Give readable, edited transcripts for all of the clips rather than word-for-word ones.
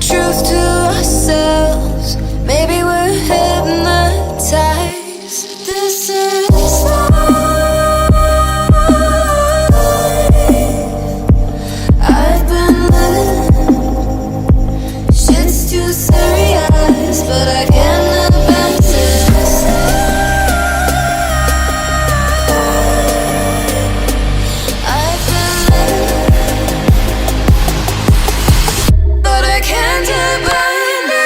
truth to ourselves. Maybe we're hypnotized. This is life. I've been living. Shit's too serious, but I can't abandon this. I've been living, but I can't abandon it.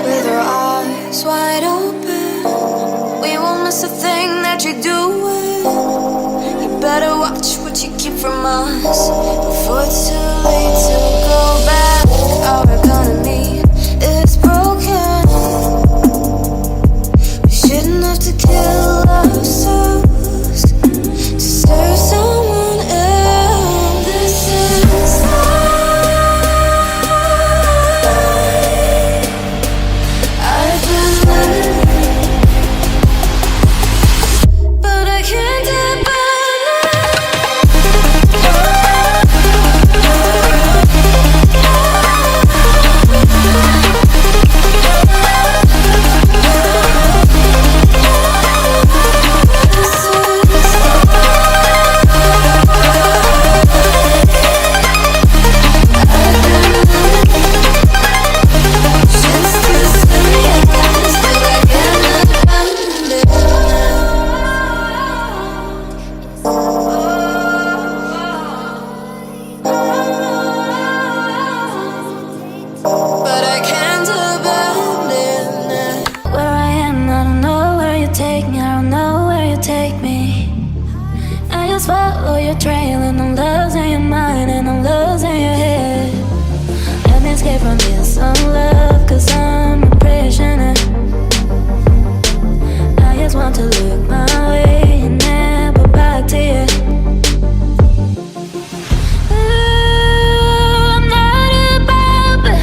With our eyes wide open, we won't miss a thing that you're doing. You better watch what you keep from us before it's too late to go back. Our economy is broken. We shouldn't have to kill ourselves to serve someone else. This is life. I've been living, but I can't abandon it. But I can't abandon it. Where I am, I don't know where you take me. I don't know where you take me. I just follow your trail, and I'm losing your mind, and I'm losing your head. Let me escape from this love, 'cause I'm a prisoner. I just want to look my way and never back to you. I'm not above it.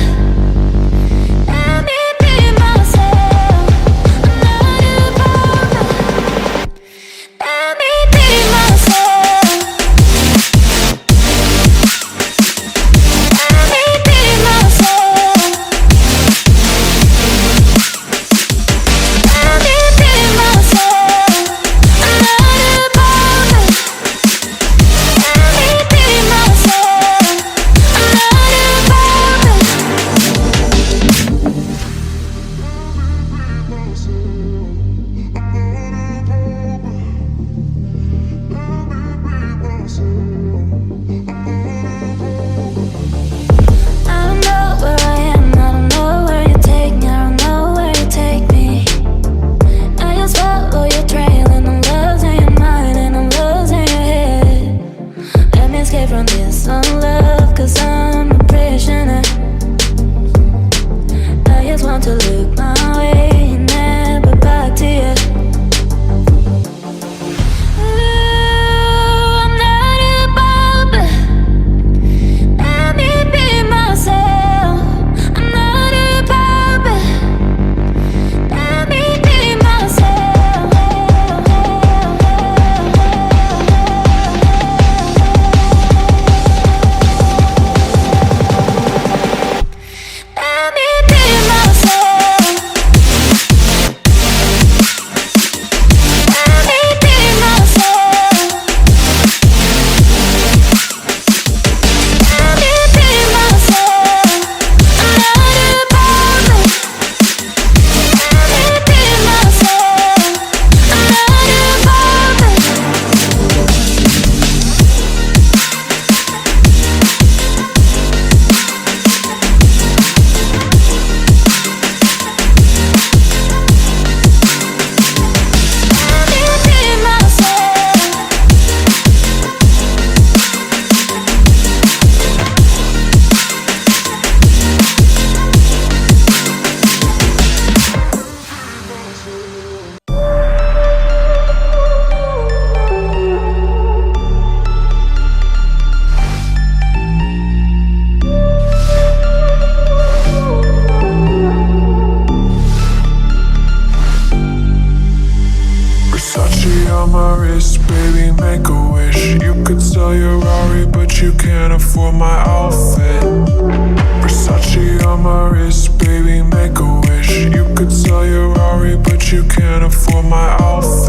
Let me be myself. I'm not above it. Let me be myself. Let me be myself. Let me be myself. I'm but you can't afford my outfit. Versace on my wrist, baby, make a wish. You could sell your Rari, but you can't afford my outfit.